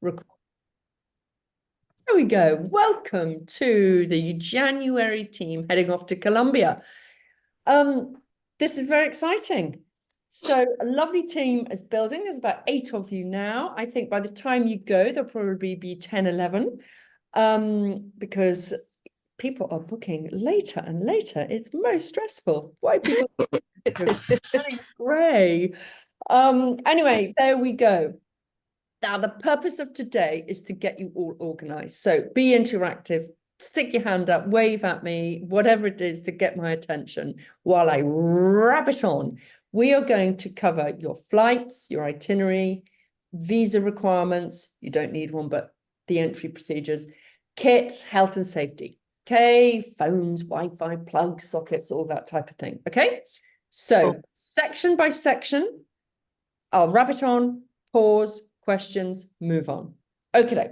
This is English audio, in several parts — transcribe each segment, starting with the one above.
There we go. Welcome to the January team heading off to Colombia. This is very exciting. So a lovely team is building. There's about 8 of you now. I think by the time you go, there'll probably be 10, 11, because people are booking later and later. It's most stressful. Why people getting grey? Anyway, there we go. Now, the purpose of today is to get you all organized. So be interactive, stick your hand up, wave at me, whatever it is to get my attention while I rabbit on. We are going to cover your flights, your itinerary, visa requirements. You don't need one, but the entry procedures, kits, health and safety. Okay, phones, Wi-Fi, plugs, sockets, all that type of thing. Okay, so section by section, I'll rabbit on, pause, questions, move on. Okay,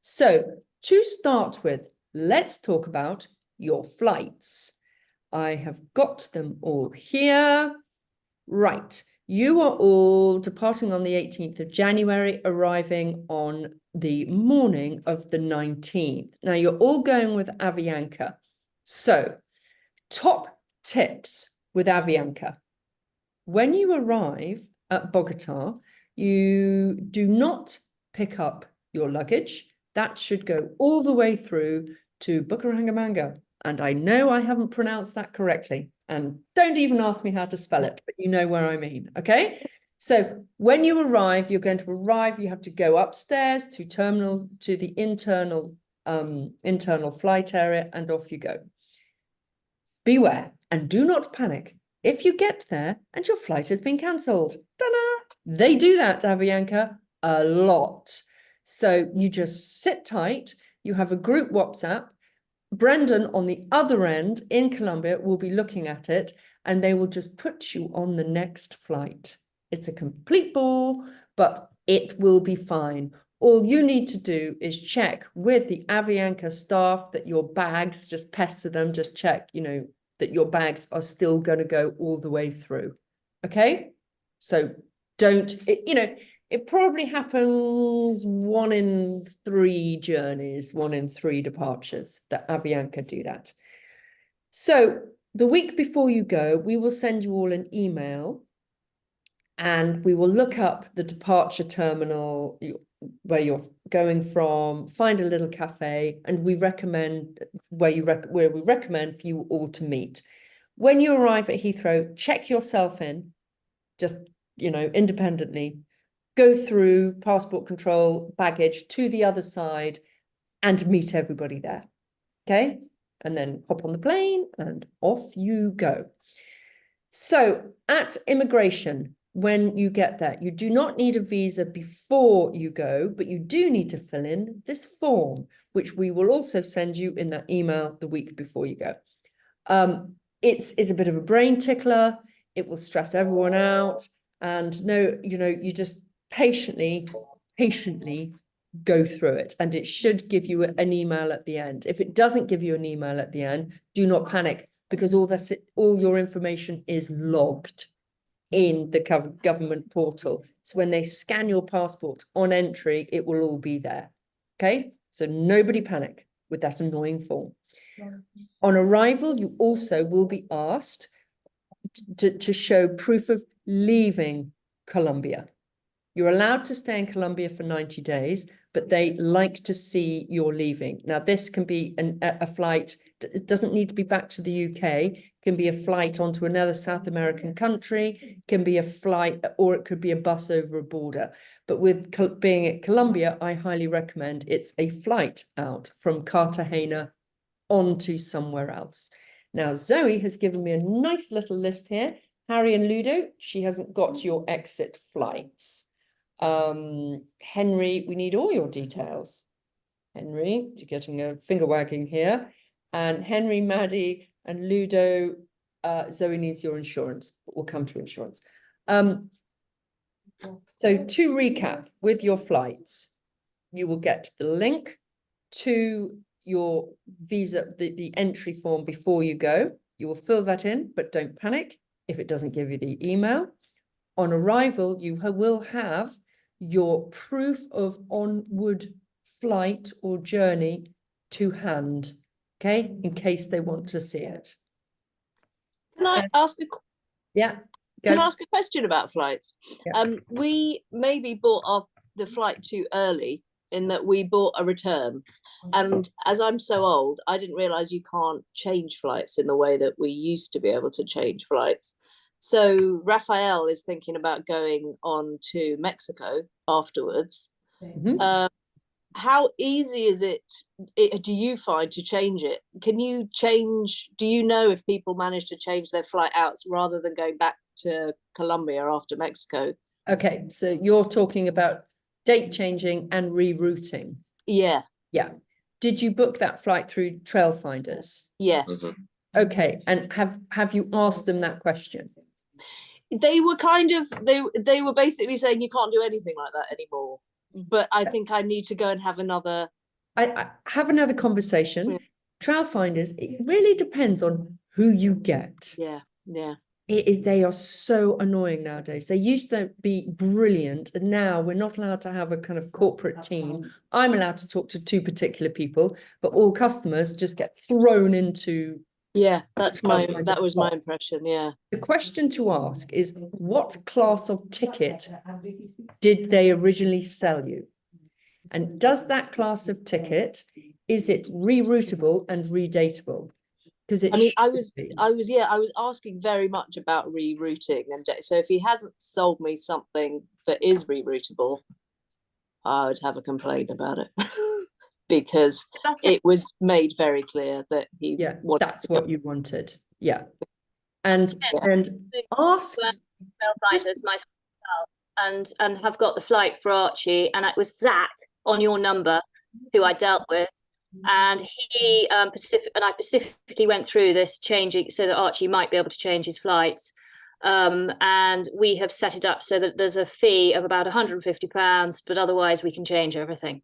so to start with, let's talk about your flights. I have got them all here. Right, you are all departing on the 18th of January, arriving on the morning of the 19th. Now, you're all going with Avianca. So, top tips with Avianca. When you arrive at Bogota, you do not pick up your luggage. That should go all the way through to Bucaramanga. And I know I haven't pronounced that correctly. And don't even ask me how to spell it, but you know where I mean, okay? So when you arrive, you're going to arrive, you have to go upstairs to the internal flight area, and off you go. Beware and do not panic if you get there and your flight has been cancelled. Ta-da! They do that, Avianca, a lot. So you just sit tight, you have a group WhatsApp. Brendan on the other end in Colombia will be looking at it, and they will just put you on the next flight. It's a complete ball, but it will be fine. All you need to do is check with the Avianca staff that your bags, just pester them, just check, that your bags are still going to go all the way through. Okay? So it probably happens 1 in 3 journeys, 1 in 3 departures that Avianca do that. So the week before you go, we will send you all an email and we will look up the departure terminal where you're going from, find a little cafe, and we recommend where we recommend for you all to meet. When you arrive at Heathrow, check yourself in, just, independently. Go through passport control, baggage to the other side and meet everybody there. Okay? And then hop on the plane and off you go. So at immigration, when you get there, you do not need a visa before you go, but you do need to fill in this form, which we will also send you in that email the week before you go. It's a bit of a brain tickler. It will stress everyone out. And you just patiently go through it, and it should give you an email at the end. If it doesn't give you an email at the end, do not panic, because all your information is logged in the government portal. So when they scan your passport on entry, it will all be there. Okay, so nobody panic with that annoying form. On arrival, you also will be asked to show proof of leaving Colombia. You're allowed to stay in Colombia for 90 days, but they like to see you're leaving. Now, this can be a flight. It doesn't need to be back to the UK. It can be a flight onto another South American country. It can be a flight, or it could be a bus over a border. But with being at Colombia, I highly recommend it's a flight out from Cartagena onto somewhere else. Now, Zoe has given me a nice little list here. Harry and Ludo, she hasn't got your exit flights. Henry, we need all your details. Henry, you're getting a finger wagging here. And Henry, Maddie, and Ludo, Zoe needs your insurance. We'll come to insurance. So to recap with your flights, you will get the link to your visa, the entry form before you go. You will fill that in, but don't panic if it doesn't give you the email. On arrival, you will have your proof of onward flight or journey to hand, okay, in case they want to see it. Can I ask a Yeah. Can I ask a question about flights? Yeah. We maybe bought the flight too early in that we bought a return. And as I'm so old, I didn't realize you can't change flights in the way that we used to be able to change flights. So Raphael is thinking about going on to Mexico afterwards. Mhm. How easy is it, do you find, to change it? Can you change, do you know if people manage to change their flight outs rather than going back to Colombia after Mexico? Okay, so you're talking about date changing and rerouting. Yeah. Yeah. Did you book that flight through Trail Finders? Yes. Okay, and have you asked them that question? They were kind of, they were basically saying you can't do anything like that anymore. But I think I need to go and have another. I have another conversation. Yeah. Trail Finders, it really depends on who you get. Yeah, yeah. They are so annoying nowadays. They used to be brilliant, and now we're not allowed to have a kind of corporate team. I'm allowed to talk to two particular people, but all customers just get thrown into. Yeah, that was my impression. Yeah. The question to ask is, what class of ticket did they originally sell you? And does that class of ticket, is it reroutable and redatable? Because I mean, I be. was asking very much about rerouting, and so if he hasn't sold me something that is reroutable, I would have a complaint about it. Because it was made very clear that he wanted that's what you wanted. Yeah. And ask Trailfinders myself and have got the flight for Archie, and it was Zach on your number who I dealt with, and he I specifically went through this changing so that Archie might be able to change his flights. And we have set it up so that there's a fee of about £150, but otherwise we can change everything.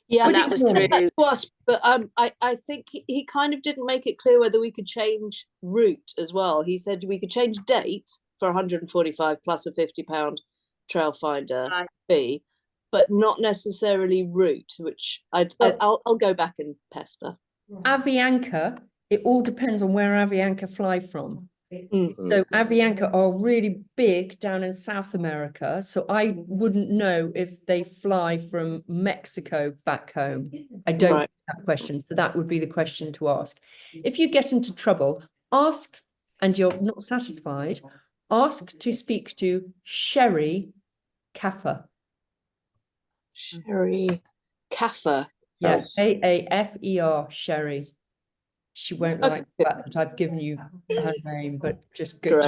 Yeah, and that was through to us, but I think he kind of didn't make it clear whether we could change route as well. He said we could change date for 145 plus a £50 trail finder fee, but not necessarily route, which I'll go back and pester. Avianca, it all depends on where Avianca fly from. So Avianca are really big down in South America. So I wouldn't know if they fly from Mexico back home. I don't know that question. So that would be the question to ask. If you get into trouble, ask, and you're not satisfied, ask to speak to Sherry Kaffer. Sherry Kaffer. Yes, Kaffer, Sherry. She won't like the fact that I've given you her name, but just go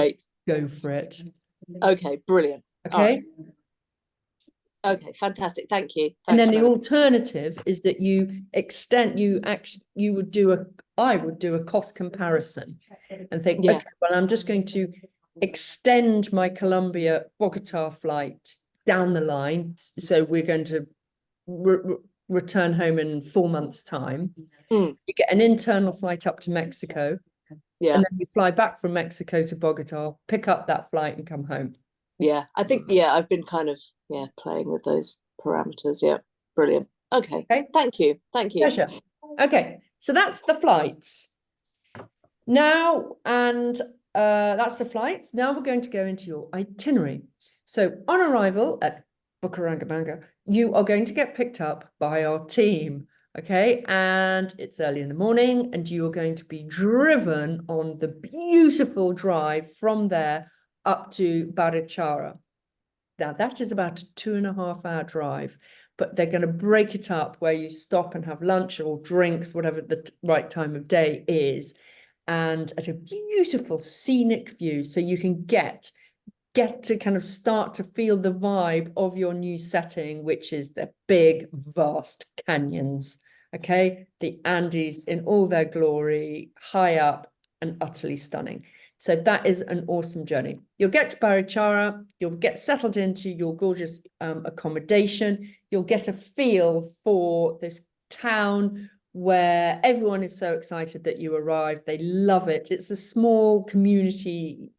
for it. Okay, brilliant. Okay. Okay, fantastic. Thank you. And then the alternative is that you extend, I would do a cost comparison and think, okay, well, I'm just going to extend my Colombia Bogota flight down the line. So we're going to return home in 4 months' time. You get an internal flight up to Mexico. Yeah. And then you fly back from Mexico to Bogota, pick up that flight and come home. Yeah, I think, I've been kind of, playing with those parameters. Yeah, brilliant. Okay. Thank you. Pleasure. Okay, so that's the flights. Now, and that's the flights. Now we're going to go into your itinerary. So on arrival at Bucaramanga, you are going to get picked up by our team. Okay, and it's early in the morning, and you are going to be driven on the beautiful drive from there up to Barichara. Now, that is about a 2.5-hour drive, but they're going to break it up where you stop and have lunch or drinks, whatever the right time of day is, and at a beautiful scenic view, so you can get to kind of start to feel the vibe of your new setting, which is the big, vast canyons. Okay, the Andes in all their glory, high up and utterly stunning. So that is an awesome journey. You'll get to Barichara, you'll get settled into your gorgeous accommodation, you'll get a feel for this town where everyone is so excited that you arrived. They love it. It's a small community,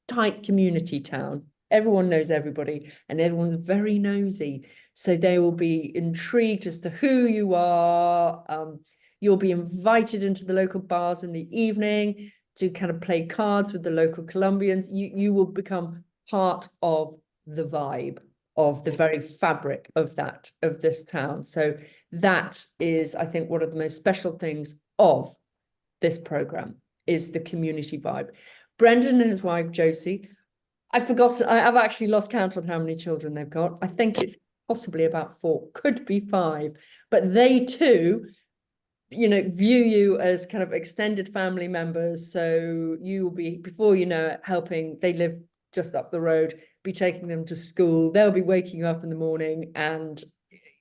tight community town. everyone knows everybody and everyone's very nosy. So they will be intrigued as to who you are. You'll be invited into the local bars in the evening to kind of play cards with the local Colombians. You will become part of the vibe, of the very fabric of this town. So that is, I think, one of the most special things of this program is the community vibe. Brendan and his wife Josie, I've actually lost count on how many children they've got. I think it's possibly about 4, could be 5, but they too, view you as kind of extended family members. So you will be, before you know it, helping. They live just up the road, be taking them to school. They'll be waking you up in the morning, and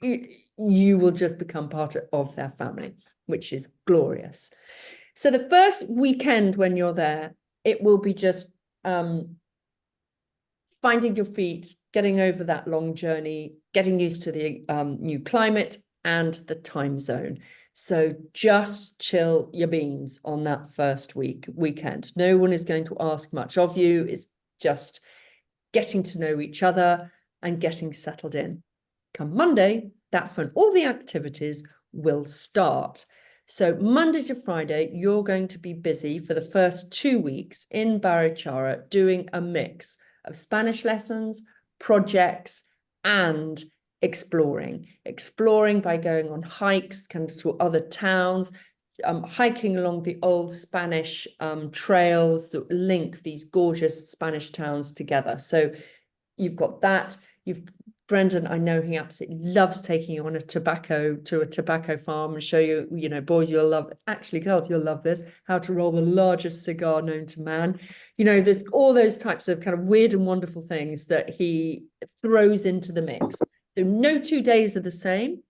you will just become part of their family, which is glorious. So the first weekend when you're there, it will be just finding your feet, getting over that long journey, getting used to the new climate and the time zone. So just chill your beans on that first weekend. No one is going to ask much of you. It's just getting to know each other and getting settled in. Come Monday, that's when all the activities will start. So Monday to Friday, you're going to be busy for the first 2 weeks in Barichara doing a mix of Spanish lessons, projects, and exploring by going on hikes kind of to other towns, hiking along the old Spanish trails that link these gorgeous Spanish towns together. So you've got that. Brendan, I know he absolutely loves taking you on a tobacco farm and show you, boys, you'll love it. Actually, girls, you'll love this, how to roll the largest cigar known to man. There's all those types of kind of weird and wonderful things that he throws into the mix. So no 2 days are the same,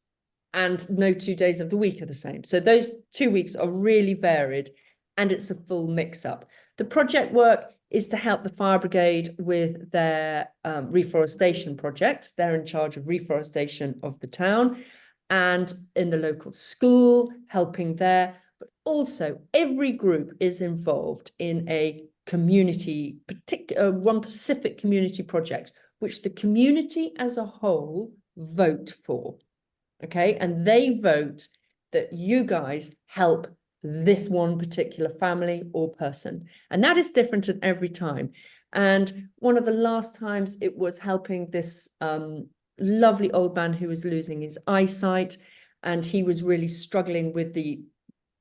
and no 2 days of the week are the same. So those 2 weeks are really varied, and it's a full mix-up. The project work is to help the fire brigade with their reforestation project. They're in charge of reforestation of the town, and in the local school, helping there. But also every group is involved in a community, one specific community project, which the community as a whole vote for. Okay, and they vote that you guys help this one particular family or person. And that is different at every time. And one of the last times it was helping this lovely old man who was losing his eyesight, and he was really struggling with the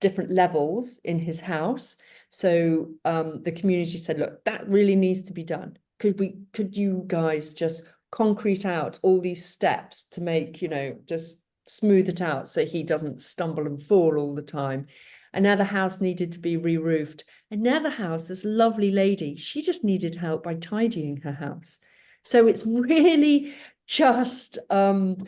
different levels in his house. So the community said, look, that really needs to be done. Could you guys just concrete out all these steps to make, just smooth it out so he doesn't stumble and fall all the time. Another house needed to be re-roofed. Another house, this lovely lady, she just needed help by tidying her house. So it's really just, we've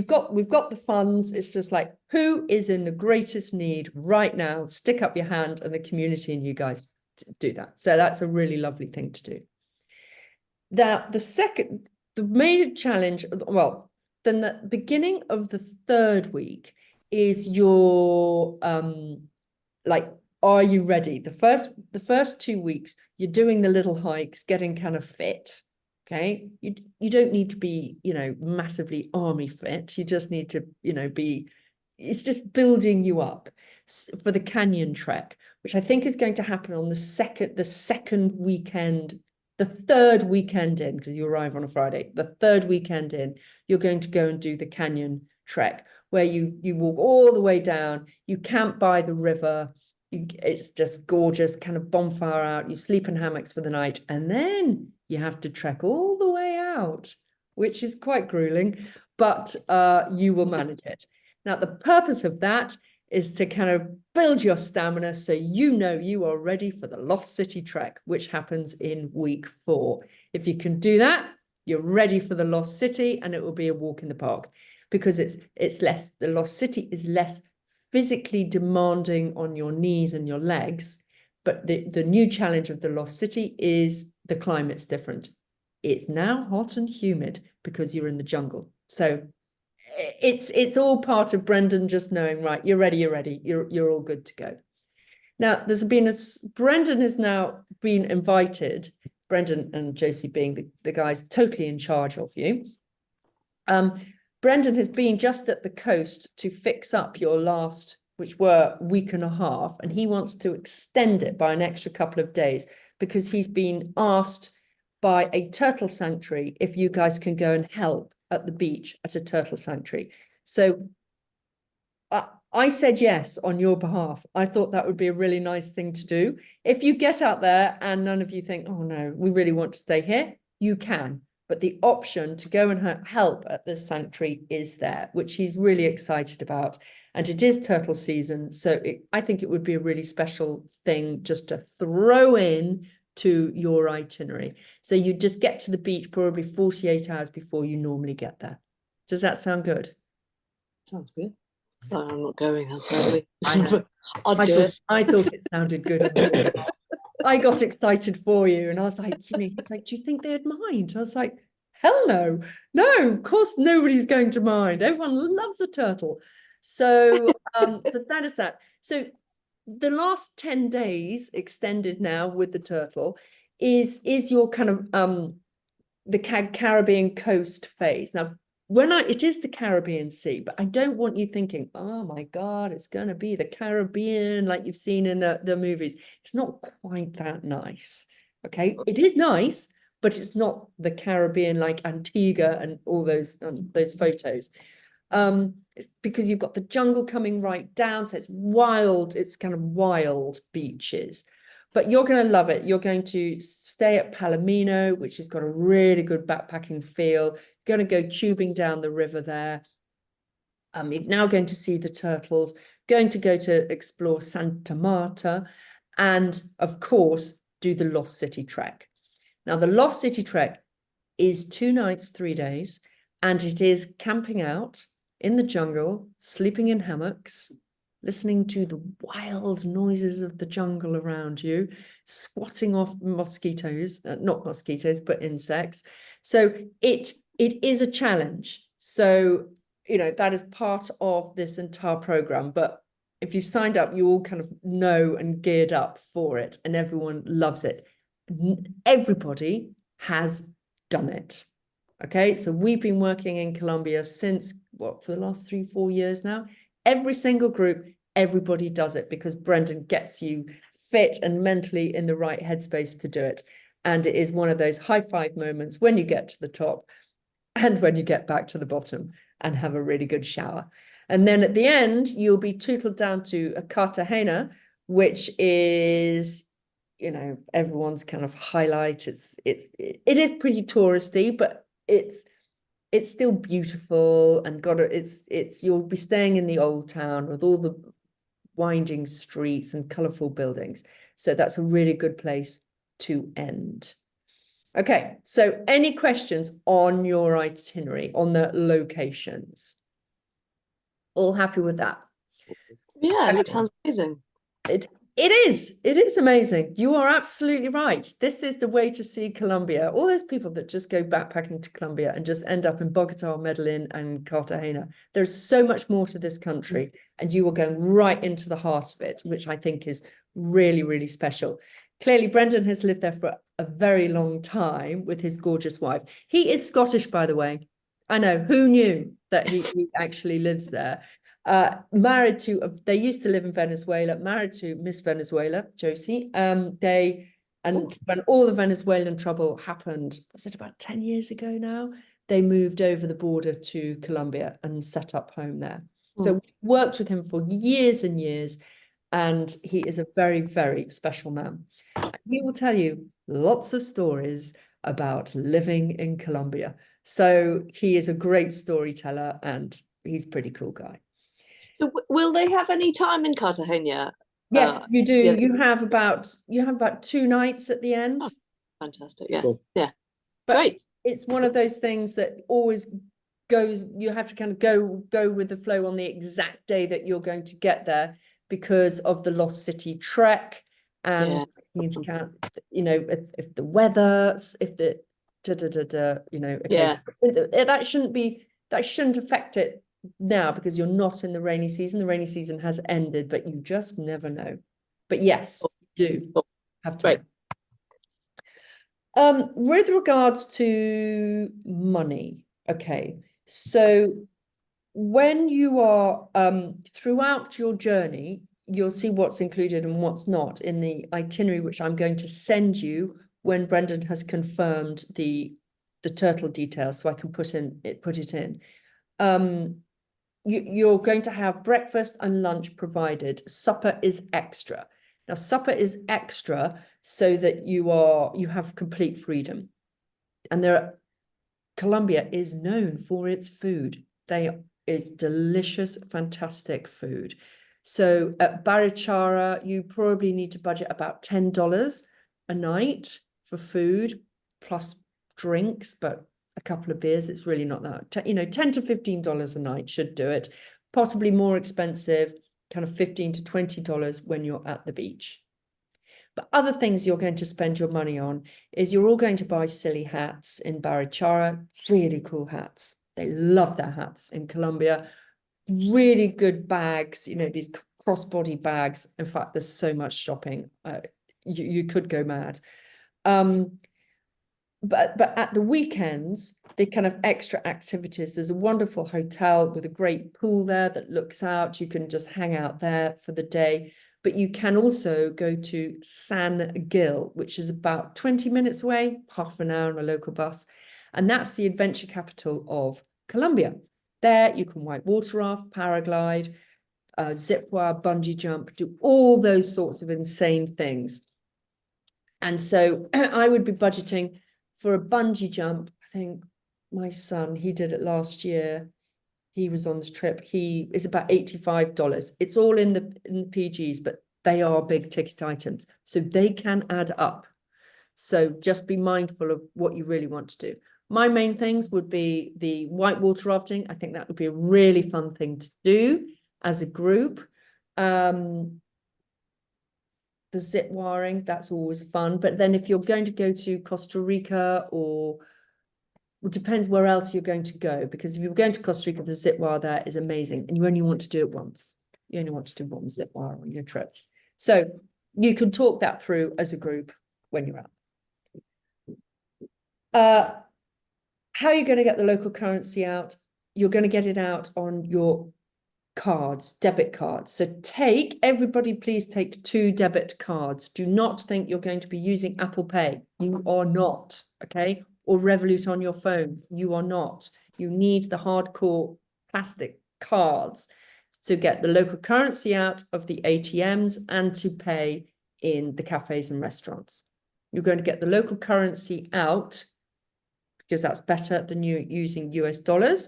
got the funds. It's just like, who is in the greatest need right now? Stick up your hand, and the community and you guys do that. So that's a really lovely thing to do. Now, the major challenge, well, then the beginning of the 3rd week is your are you ready? The first 2 weeks, you're doing the little hikes, getting kind of fit. Okay, you don't need to be, massively army fit. You just need to, it's just building you up for the canyon trek, which I think is going to happen on the second weekend. The 3rd weekend in, because you arrive on a Friday, the 3rd weekend in, you're going to go and do the canyon trek, where you walk all the way down, you camp by the river, it's just gorgeous, kind of bonfire out, you sleep in hammocks for the night, and then you have to trek all the way out, which is quite grueling, but you will manage it. Now, the purpose of that is to kind of build your stamina so you are ready for the Lost City trek, which happens in week 4. If you can do that, you're ready for the Lost City, and it will be a walk in the park, because the Lost City is less physically demanding on your knees and your legs. But the new challenge of the Lost City is the climate's different. It's now hot and humid because you're in the jungle. So it's all part of Brendan just knowing, right, you're ready, you're all good to go. Now, Brendan has now been invited Brendan and Josie being the guys totally in charge of you. Brendan has been just at the coast to fix up your last, which were week and a half, and he wants to extend it by an extra couple of days because he's been asked by a turtle sanctuary if you guys can go and help at the beach at a turtle sanctuary. So I said yes on your behalf. I thought that would be a really nice thing to do. If you get out there and none of you think, oh no, we really want to stay here, you can. But the option to go and help at this sanctuary is there, which he's really excited about. And it is turtle season. So I think it would be a really special thing just to throw in to your itinerary. So you just get to the beach probably 48 hours before you normally get there. Does that sound good? Sounds good. So I'm not going, I'm sorry. I thought it sounded good. I got excited for you, and I was like, it's like, do you think they'd mind? I was like, hell no, no, of course nobody's going to mind. Everyone loves a turtle. So, so that is that. So the last 10 days extended now with the turtle is your kind of the Caribbean coast phase. Now, it is the Caribbean Sea, but I don't want you thinking, oh my God, it's going to be the Caribbean like you've seen in the movies. It's not quite that nice. Okay, it is nice, but it's not the Caribbean like Antigua and all those photos. It's because you've got the jungle coming right down, so it's wild. It's kind of wild beaches. But you're going to love it. You're going to stay at Palomino, which has got a really good backpacking feel. You're going to go tubing down the river there. You're now going to see the turtles, going to go to explore Santa Marta, and of course, do the Lost City Trek. Now, the Lost City Trek is 2 nights, 3 days, and it is camping out in the jungle, sleeping in hammocks, listening to the wild noises of the jungle around you, squatting off mosquitoes, not mosquitoes, but insects. So it is a challenge. So, that is part of this entire program. But if you've signed up, you all kind of know and geared up for it, and everyone loves it. Everybody has done it. Okay, so we've been working in Colombia since, for the last 3-4 years now. Every single group, everybody does it because Brendan gets you fit and mentally in the right headspace to do it. And it is one of those high five moments when you get to the top and when you get back to the bottom and have a really good shower. And then at the end, you'll be tootled down to a Cartagena, which is, everyone's kind of highlight. It is pretty touristy, but it's still beautiful and you'll be staying in the old town with all the winding streets and colorful buildings. So that's a really good place to end. Okay, so any questions on your itinerary, on the locations? All happy with that? Yeah, it sounds amazing. It is amazing. You are absolutely right. This is the way to see Colombia. All those people that just go backpacking to Colombia and just end up in Bogota, Medellin, and Cartagena. There's so much more to this country, and you are going right into the heart of it, which I think is really, really special. Clearly, Brendan has lived there for a very long time with his gorgeous wife. He is Scottish, by the way. I know, who knew that he actually lives there? Married to, they used to live in Venezuela, married to Miss Venezuela, Josie. When all the Venezuelan trouble happened, was it about 10 years ago now? They moved over the border to Colombia and set up home there. So we worked with him for years and years, and he is a very, very special man. He will tell you lots of stories about living in Colombia. So he is a great storyteller, and he's a pretty cool guy. So will they have any time in Cartagena? Yes, you do. Yeah. You have about 2 nights at the end. Oh, fantastic. Yeah. Cool. Yeah. But great. It's one of those things that always goes, you have to kind of go with the flow on the exact day that you're going to get there because of the Lost City Trek. And you need to count, if the weather, if the that shouldn't affect it now because you're not in the rainy season. The rainy season has ended, but you just never know. But yes, you do have time. With regards to money, okay, so when you are throughout your journey, you'll see what's included and what's not in the itinerary, which I'm going to send you when Brendan has confirmed the turtle details, so I can put it in. You're going to have breakfast and lunch provided. Supper is extra. Now, supper is extra so that you have complete freedom. And Colombia is known for its food. It's delicious, fantastic food. So at Barichara, you probably need to budget about $10 a night for food, plus drinks, but a couple of beers, it's really not that. $10 to $15 a night should do it. Possibly more expensive, kind of $15 to $20 when you're at the beach. But other things you're going to spend your money on is you're all going to buy silly hats in Barichara, really cool hats. They love their hats in Colombia. Really good bags, these crossbody bags. In fact, there's so much shopping. You could go mad. But at the weekends, the kind of extra activities, there's a wonderful hotel with a great pool there that looks out. You can just hang out there for the day. But you can also go to San Gil, which is about 20 minutes away, half an hour on a local bus. And that's the adventure capital of Colombia. There you can white water raft, paraglide, zip wire, bungee jump, do all those sorts of insane things. And so I would be budgeting for a bungee jump. I think my son, he did it last year. He was on this trip. He is about $85. It's all in the PGs, but they are big ticket items, so they can add up. So just be mindful of what you really want to do. My main things would be the whitewater rafting. I think that would be a really fun thing to do as a group. The zip wiring, that's always fun. But then if you're going to go to Costa Rica, or it depends where else you're going to go, because if you're going to Costa Rica, the zip wire there is amazing, and you only want to do it once. You only want to do one zip wire on your trip. So you can talk that through as a group when you're out. How are you going to get the local currency out? You're going to get it out on your cards, debit cards. So everybody please take 2 debit cards. Do not think you're going to be using Apple Pay. You are not, okay? Or Revolut on your phone. You are not. You need the hardcore plastic cards to get the local currency out of the ATMs and to pay in the cafes and restaurants. You're going to get the local currency out because that's better than you using US dollars.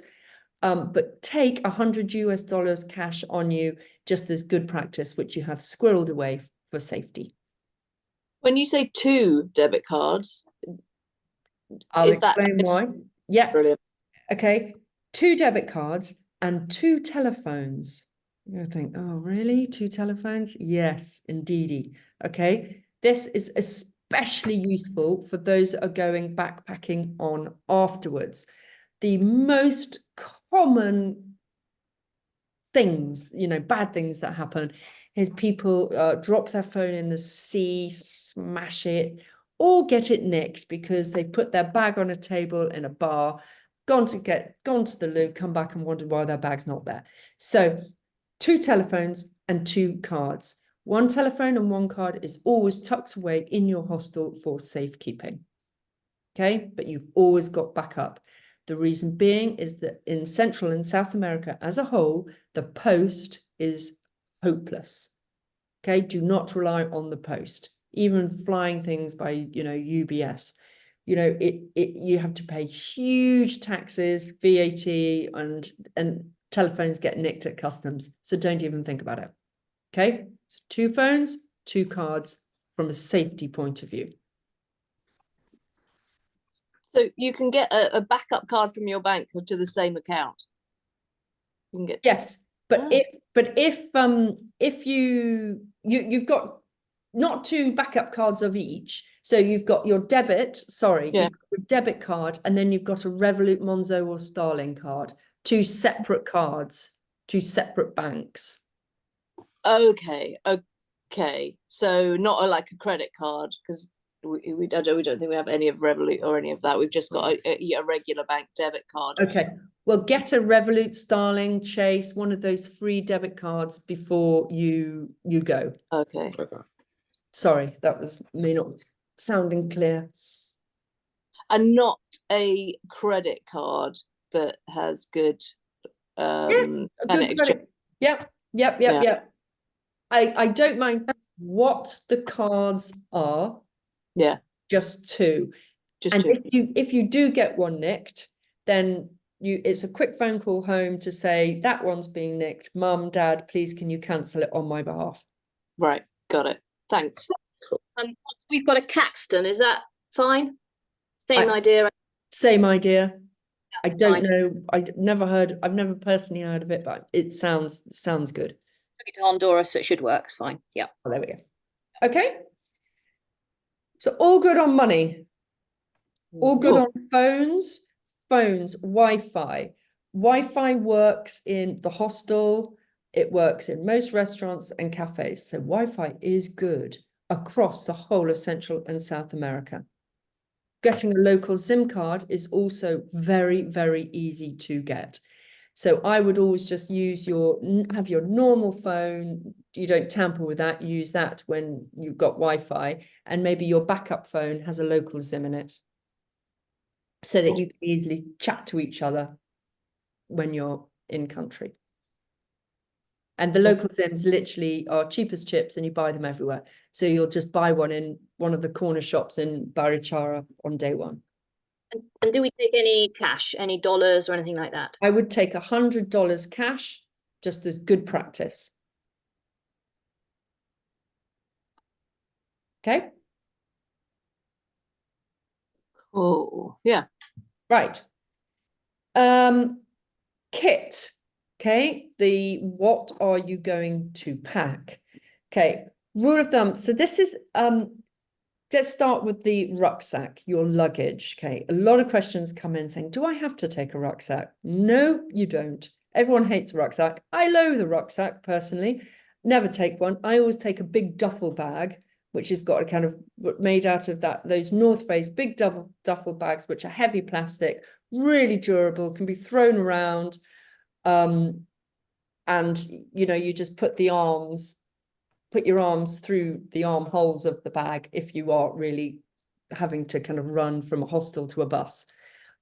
But take $100 cash on you just as good practice, which you have squirreled away for safety. When you say 2 debit cards, I'll is that explain why. Yeah. brilliant? Okay. 2 debit cards and 2 telephones. You think, oh, really? 2 telephones? Yes, indeedy. Okay. This is especially useful for those that are going backpacking on afterwards. The most common things, bad things that happen is people drop their phone in the sea, smash it, or get it nicked because they've put their bag on a table in a bar, gone to the loo, come back and wonder why their bag's not there. So 2 telephones and 2 cards. 1 telephone and 1 card is always tucked away in your hostel for safekeeping. Okay, but you've always got backup. The reason being is that in Central and South America as a whole, the post is hopeless. Okay, do not rely on the post. Even flying things by, UBS, you have to pay huge taxes, VAT, and telephones get nicked at customs. So don't even think about it. Okay, so 2 phones, 2 cards from a safety point of view. So you can get a backup card from your bank to the same account. You can get Yes, but if you've got not 2 backup cards of each, so you've got your debit, you've got your debit card, and then you've got a Revolut, Monzo, or Starling card. 2 separate cards, 2 separate banks. Okay. So not like a credit card, because we don't think we have any of Revolut or any of that. We've just got a regular bank debit card. Okay, well, get a Revolut, Starling, Chase, one of those free debit cards before you go. Okay. Sorry, that was me not sounding clear. And not a credit card that has good Yes, a and good exchange. credit. Yep. Yeah. I don't mind what the cards are. Yeah. Just two. Just And two. if you do get one nicked, then it's a quick phone call home to say that one's being nicked. Mum, Dad, please can you cancel it on my behalf? Right, got it. Thanks. We've got a Caxton, is that fine? Same idea. Same idea. I don't fine. know. I've never personally heard of it, but it sounds good. Took it to Honduras, so it should work. It's fine. Yeah. Oh, there we go. Okay. So all good on money. All good Cool. on phones, Wi-Fi. Wi-Fi works in the hostel. It works in most restaurants and cafes. So Wi-Fi is good across the whole of Central and South America. Getting a local SIM card is also very, very easy to get. So I would always just have your normal phone. You don't tamper with that. Use that when you've got Wi-Fi, and maybe your backup phone has a local SIM in it, so that you can easily chat to each other when you're in country. And the local SIMs literally are cheap as chips and you buy them everywhere. So you'll just buy one in one of the corner shops in Barichara on day one. And do we take any cash, any dollars or anything like that? I would take $100 cash, just as good practice. Okay. Oh, yeah. Right. Kit. Okay. What are you going to pack? Okay. Rule of thumb. So this is, let's start with the rucksack, your luggage. Okay. A lot of questions come in saying, do I have to take a rucksack? No, you don't. Everyone hates a rucksack. I loathe a rucksack personally. Never take one. I always take a big duffel bag, which has got a kind of made out of those North Face big duffel bags, which are heavy plastic, really durable, can be thrown around. And you just put your arms through the armholes of the bag if you are really having to kind of run from a hostel to a bus.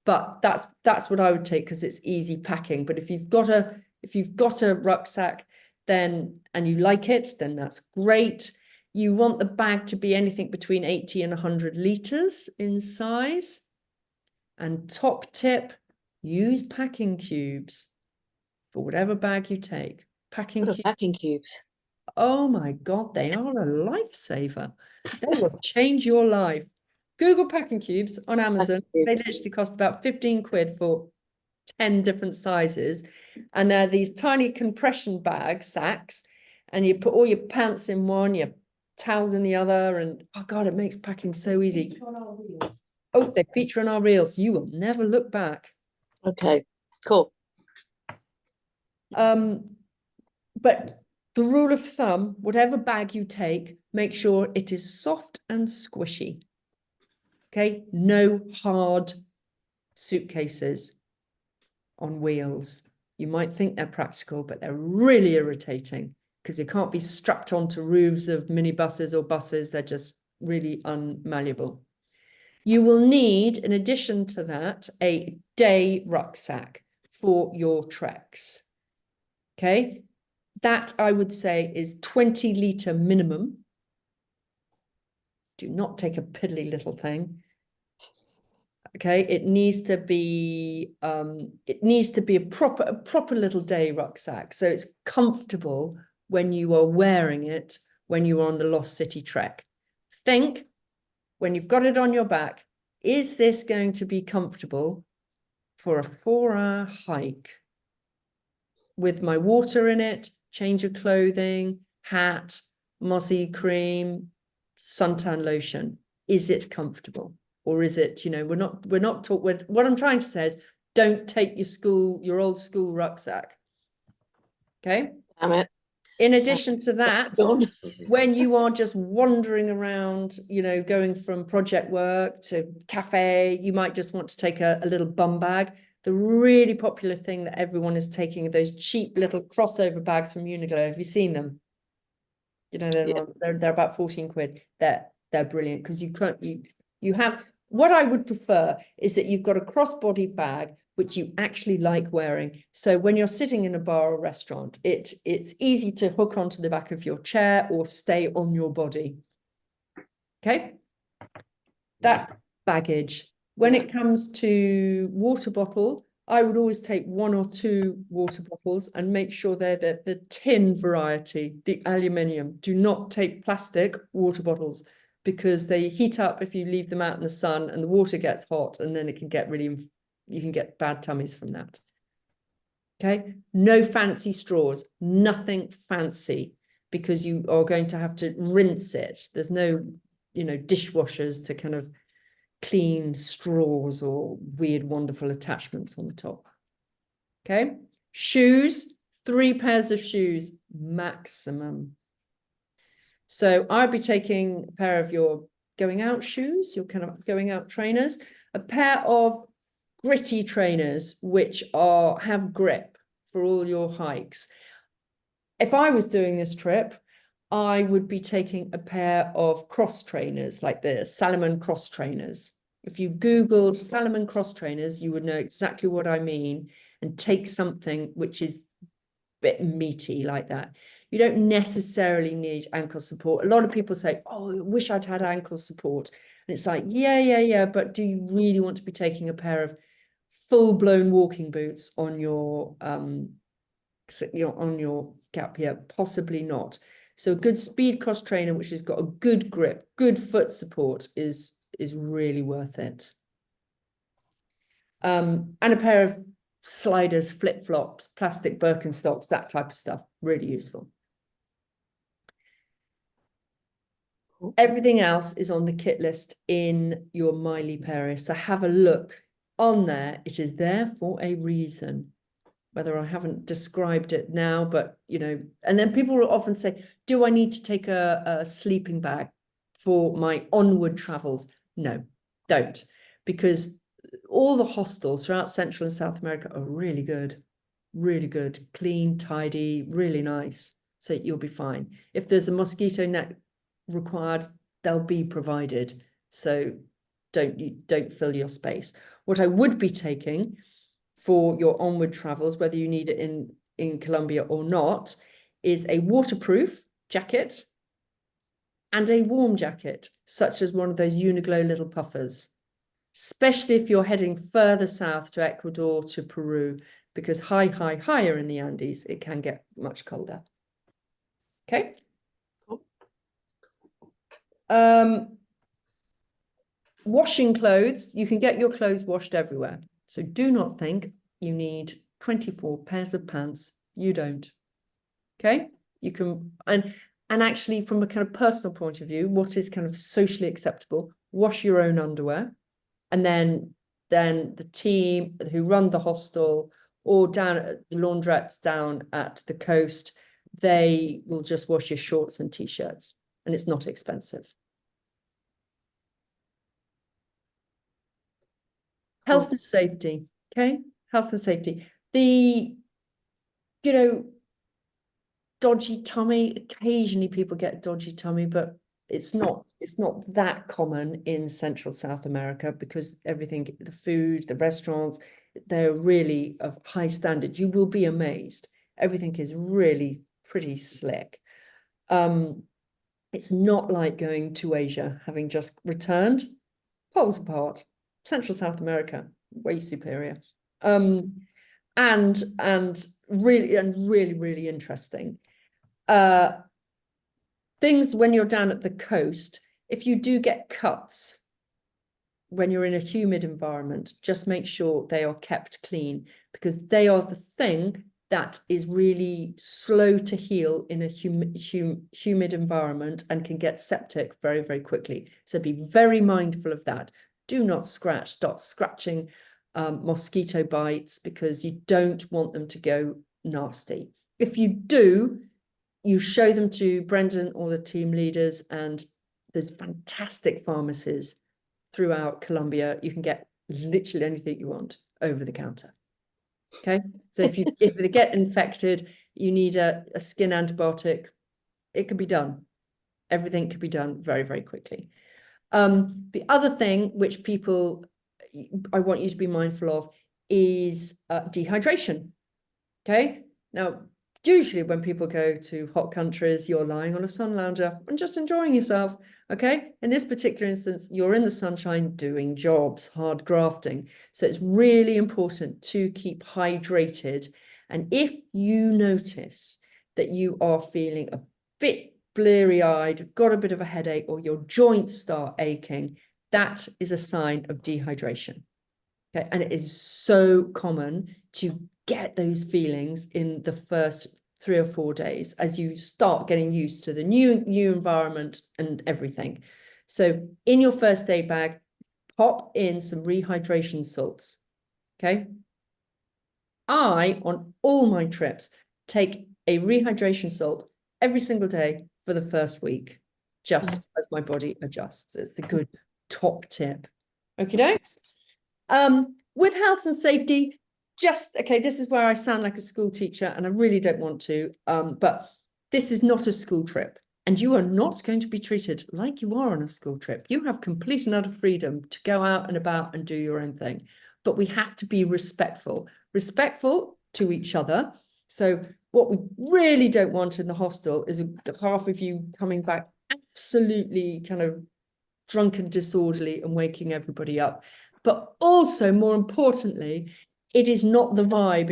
But that's what I would take, because it's easy packing. But if you've got a rucksack, then and you like it, then that's great. You want the bag to be anything between 80 and 100 liters in size. And top tip, use packing cubes for whatever bag you take. Packing cubes. Oh my God, they are a lifesaver. They will change your life. Google packing cubes on Amazon. They literally cost about 15 quid for 10 different sizes. And they're these tiny compression sacks, and you put all your pants in one, your towels in the other, and oh God, it makes packing so easy. Oh, they feature on our reels. You will never look back. Okay, cool. But the rule of thumb, whatever bag you take, make sure it is soft and squishy. Okay, no hard suitcases on wheels. You might think they're practical, but they're really irritating because they can't be strapped onto roofs of minibuses or buses. They're just really unmalleable. You will need, in addition to that, a day rucksack for your treks. Okay, that I would say is 20-litre minimum. Do not take a piddly little thing. Okay, it needs to be a proper little day rucksack, so it's comfortable when you are wearing it when you are on the Lost City trek. Think, when you've got it on your back, is this going to be comfortable for a 4-hour hike with my water in it, change of clothing, hat, mossy cream, suntan lotion? Is it comfortable? Or is it, what I'm trying to say is, don't take your old school rucksack. Okay? Damn it. In addition to that, Gone. when you are just wandering around, you know, going from project work to cafe, you might just want to take a little bum bag. The really popular thing that everyone is taking are those cheap little crossover bags from Uniqlo. Have you seen them? You know, they're about 14 quid. They're brilliant because you have, what I would prefer is that you've got a crossbody bag which you actually like wearing. So when you're sitting in a bar or restaurant, it's easy to hook onto the back of your chair or stay on your body. Okay, that's baggage. When it comes to water bottle, I would always take 1 or 2 water bottles and make sure they're the tin variety, the aluminium. Do not take plastic water bottles because they heat up if you leave them out in the sun and the water gets hot, and then it can get really, you can get bad tummies from that. Okay, no fancy straws, nothing fancy, because you are going to have to rinse it. There's no, you know, dishwashers to kind of clean straws or weird, wonderful attachments on the top. Okay, shoes, 3 pairs of shoes maximum. So I'd be taking a pair of your going out shoes, your kind of going out trainers, a pair of gritty trainers, which have grip for all your hikes. If I was doing this trip, I would be taking a pair of cross trainers, like the Salomon cross trainers. If you Googled Salomon cross trainers, you would know exactly what I mean, and take something which is a bit meaty like that. You don't necessarily need ankle support. A lot of people say, oh, I wish I'd had ankle support. And it's like, yeah, but do you really want to be taking a pair of full-blown walking boots on your gap? Yeah, possibly not. So a good speed cross trainer, which has got a good grip, good foot support, is really worth it. And a pair of sliders, flip-flops, plastic Birkenstocks, that type of stuff, really useful. Everything else is on the kit list in your My Leap area. So have a look on there. It is there for a reason. Whether I haven't described it now, but, you know, and then people will often say, do I need to take a sleeping bag for my onward travels? No, don't, because all the hostels throughout Central and South America are really good, clean, tidy, really nice. So you'll be fine. If there's a mosquito net required, they'll be provided. So don't fill your space. What I would be taking for your onward travels, whether you need it in Colombia or not, is a waterproof jacket and a warm jacket, such as one of those Uniqlo little puffers, especially if you're heading further south to Ecuador, to Peru, because higher in the Andes, it can get much colder. Okay. Washing clothes, you can get your clothes washed everywhere. So do not think you need 24 pairs of pants. You don't. Okay? You can, and actually from a kind of personal point of view, what is kind of socially acceptable, wash your own underwear. And then the team who run the hostel or down at the laundrettes down at the coast, they will just wash your shorts and t-shirts, and it's not expensive. Health and safety, okay? Health and safety. The, you know, dodgy tummy, occasionally people get dodgy tummy, but it's not that common in Central South America, because everything, the food, the restaurants, they're really of high standard. You will be amazed. Everything is really pretty slick. It's not like going to Asia, having just returned, poles apart. Central South America, way superior. And really interesting. Things when you're down at the coast, if you do get cuts when you're in a humid environment, just make sure they are kept clean, because they are the thing that is really slow to heal in a humid environment and can get septic very, very quickly. So be very mindful of that. Do not start scratching mosquito bites, because you don't want them to go nasty. If you do, you show them to Brendan or the team leaders, and there's fantastic pharmacies throughout Colombia. You can get literally anything you want over the counter. Okay, so if they get infected, you need a skin antibiotic, it can be done. Everything can be done very, very quickly. The other thing which I want you to be mindful of is dehydration. Okay, now usually when people go to hot countries, you're lying on a sun lounger and just enjoying yourself. Okay, in this particular instance, you're in the sunshine doing jobs, hard grafting. So it's really important to keep hydrated. And if you notice that you are feeling a bit bleary-eyed, got a bit of a headache, or your joints start aching, that is a sign of dehydration. Okay, and it is so common to get those feelings in the first 3 or 4 days as you start getting used to the new environment and everything. So in your first aid bag, pop in some rehydration salts. Okay, on all my trips, take a rehydration salt every single day for the first week, just as my body adjusts. It's a good top tip. Okay, dokes. With health and safety, okay, this is where I sound like a school teacher, and I really don't want to, but this is not a school trip, and you are not going to be treated like you are on a school trip. You have complete and utter freedom to go out and about and do your own thing, but we have to be respectful to each other. So what we really don't want in the hostel is half of you coming back absolutely kind of drunk and disorderly and waking everybody up. But also, more importantly, it is not the vibe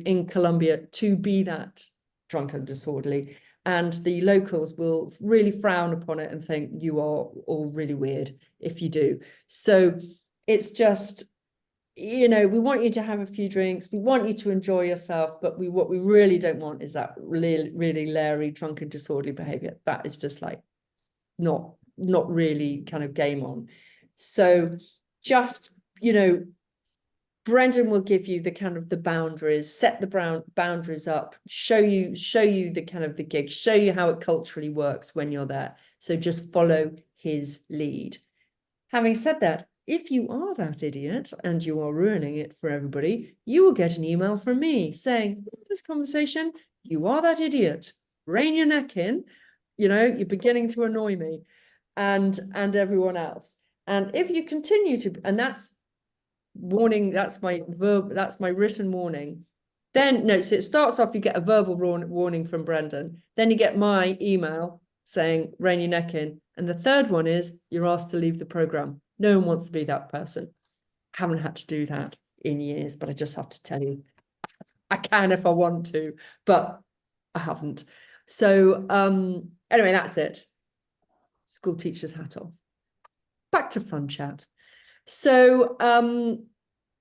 in Colombia to be that drunk and disorderly. And the locals will really frown upon it and think you are all really weird if you do. So it's just, we want you to have a few drinks. We want you to enjoy yourself. But what we really don't want is that really, really Larry, drunk and disorderly behavior. That is just like not really kind of game on. So just, Brendan will give you the kind of the boundaries, set the boundaries up, show you the kind of the gig, show you how it culturally works when you're there. So just follow his lead. Having said that, if you are that idiot and you are ruining it for everybody, you will get an email from me saying, this conversation, you are that idiot, rein your neck in, you're beginning to annoy me and everyone else. And if you continue to, and that's warning, that's my written warning. Then, no, so it starts off, you get a verbal warning from Brendan. Then you get my email saying, rein your neck in. And the third one is, you're asked to leave the program. No one wants to be that person. I haven't had to do that in years, but I just have to tell you, I can if I want to, but I haven't. So anyway, that's it. School teacher's hat off. Back to fun chat. So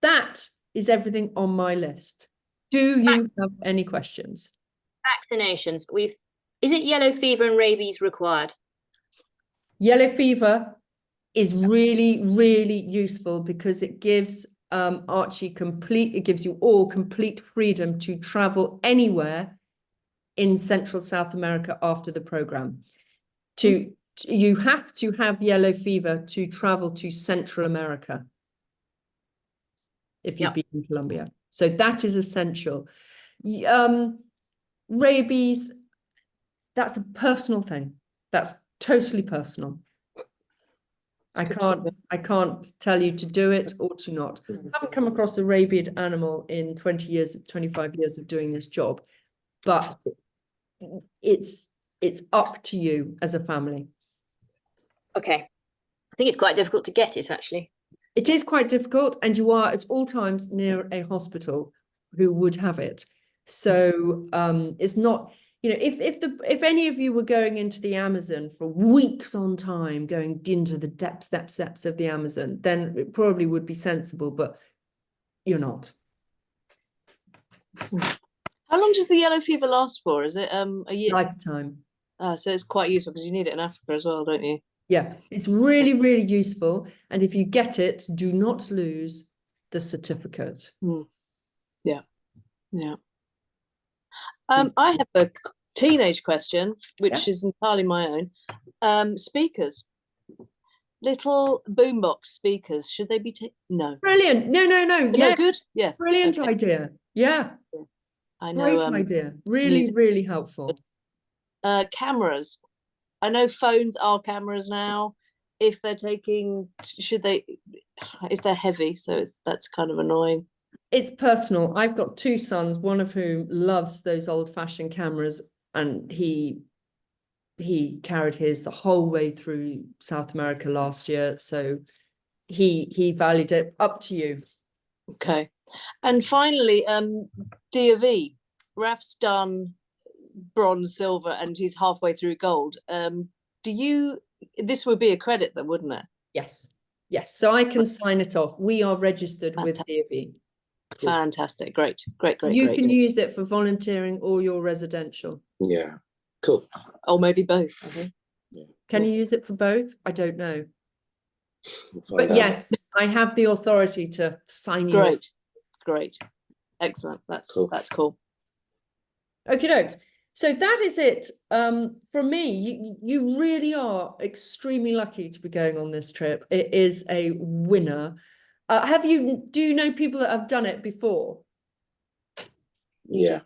that is everything on my list. Do you have any questions? Vaccinations. Is it yellow fever and rabies required? Yellow fever is really, really useful because it gives Archie it gives you all complete freedom to travel anywhere in Central South America after the program. You have to have yellow fever to travel to Central America if you've been in Colombia. So that is essential. Rabies, that's a personal thing. That's totally personal. I can't tell you to do it or to not. I haven't come across a rabid animal in 20 years, 25 years of doing this job, but it's up to you as a family. Okay. I think it's quite difficult to get it, actually. It is quite difficult, and you are at all times near a hospital who would have it. So it's not, if any of you were going into the Amazon for weeks on time, going into the depths of the Amazon, then it probably would be sensible, but you're not. How long does the yellow fever last for? Is it a year? Lifetime. So it's quite useful because you need it in Africa as well, don't you? Yeah, it's really, really useful. And if you get it, do not lose the certificate. Yeah. I have a teenage question, which Yeah. is entirely my own. Speakers, little boombox speakers, should they be? No, Brilliant. No, no, yeah, good. Yes, brilliant okay. idea. Yeah, I great know. idea. Really, music. really helpful. Cameras. I know phones are cameras now. If they're taking, should they? Is they're heavy, so that's kind of annoying. It's personal. I've got two sons, one of whom loves those old-fashioned cameras, and he carried his the whole way through South America last year. So he valued it. Up to you. Okay. And finally, D of E. Raf's done bronze, silver, and he's halfway through gold. This would be a credit then, wouldn't it? Yes. Yes. So I can sign it off. We are registered with DOB. Fantastic. Great. You can use it for volunteering or your residential. Yeah. Cool. Or maybe both, I think. Yeah. Can you use it for both? I don't know. We'll find But out. yes, I have the authority to sign you off. Great. Excellent. That's cool. Okie dokes. So that is it. From me, you really are extremely lucky to be going on this trip. It is a winner. Do you know people that have done it before? Yeah.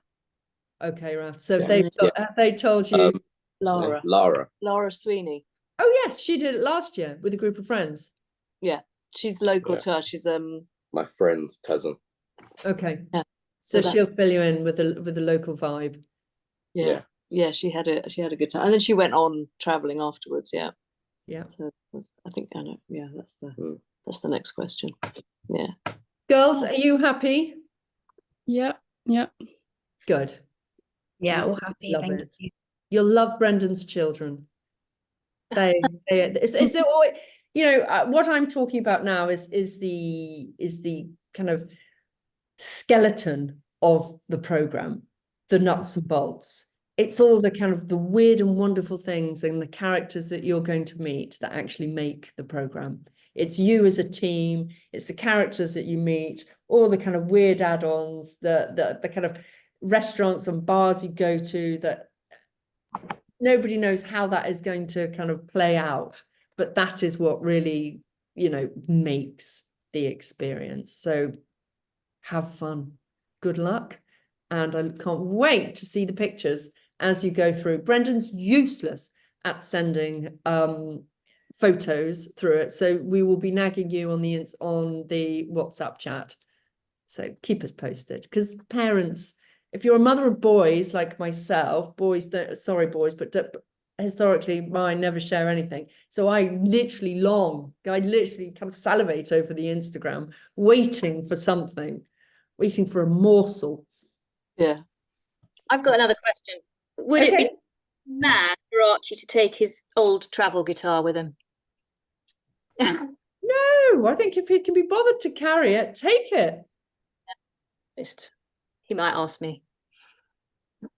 Okay, Raf. So Yeah. have they told you? Laura Sweeney. Oh yes, she did it last year with a group of friends. Yeah, she's local to us. She's my friend's cousin. Okay. Yeah. So So she'll fill you in with the local vibe. Yeah. She had a good time, and then she went on traveling afterwards. Yeah. Yeah. So I think I know. Yeah, that's the next question. Yeah. Girls, are you happy? Yeah. Good. Yeah, all happy. Love Thank it. you. You'll love Brendan's children. It's always, what I'm talking about now is the kind of skeleton of the program, the nuts and bolts. It's all the kind of the weird and wonderful things and the characters that you're going to meet that actually make the program. It's you as a team, it's the characters that you meet, all the kind of weird add-ons, the kind of restaurants and bars you go to that nobody knows how that is going to kind of play out, but that is what really, makes the experience. So have fun, good luck, and I can't wait to see the pictures as you go through. Brendan's useless at sending photos through it, so we will be nagging you on the WhatsApp chat. So keep us posted, because parents, if you're a mother of boys like myself, boys but historically mine never share anything. So I literally kind of salivate over the Instagram, waiting for something, waiting for a morsel. Yeah. I've got another question. Would it be mad for Archie to take his old travel guitar with him? No, I think if he can be bothered to carry it, take it. He might ask me.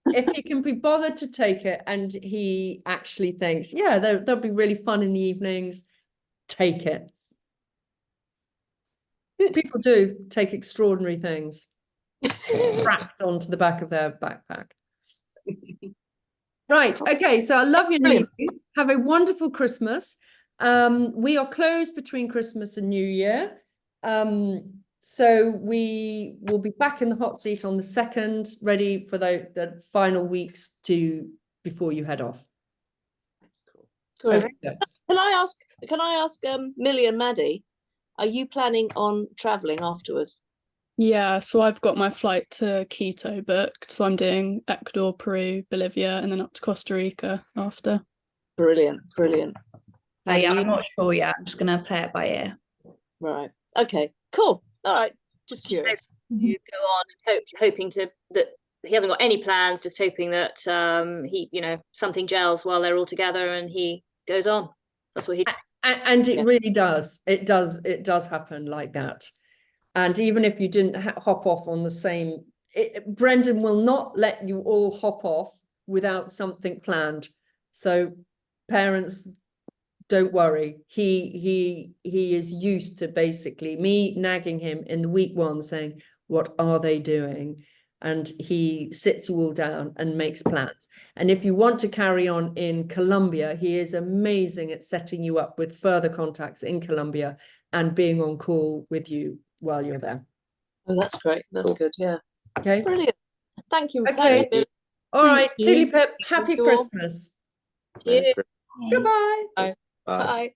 If he can be bothered to take it and he actually thinks, yeah, they'll be really fun in the evenings, take it. People do take extraordinary things wrapped onto the back of their backpack. Right, okay, so I love you and leave you. Have a wonderful Christmas. We are closed between Christmas and New Year. So we will be back in the hot seat on the 2nd, ready for the final weeks before you head off. Cool. Okay. Can I ask Millie and Maddie, are you planning on traveling afterwards? Yeah, so I've got my flight to Quito booked. So I'm doing Ecuador, Peru, Bolivia, and then up to Costa Rica after. Brilliant. Yeah, I'm not sure yet. I'm just gonna play it by ear. Right. Okay. Cool. All right. Just curious. You go on hoping that he hasn't got any plans, just hoping that he, something gels while they're all together and he goes on. That's what he. And it really does. It does happen like that. And even if you didn't hop off on the same, Brendan will not let you all hop off without something planned. So parents, don't worry. He is used to basically me nagging him in the week 1 saying, what are they doing? and he sits you all down and makes plans. And if you want to carry on in Colombia, he is amazing at setting you up with further contacts in Colombia and being on call with you while you're there. Oh, that's great. That's Cool. good. Yeah. Okay. Brilliant. Thank you. Okay. Thank you, Billy. All right. you. Tiddly pip. Happy you all. Christmas. Cheers. Goodbye. Bye. Bye.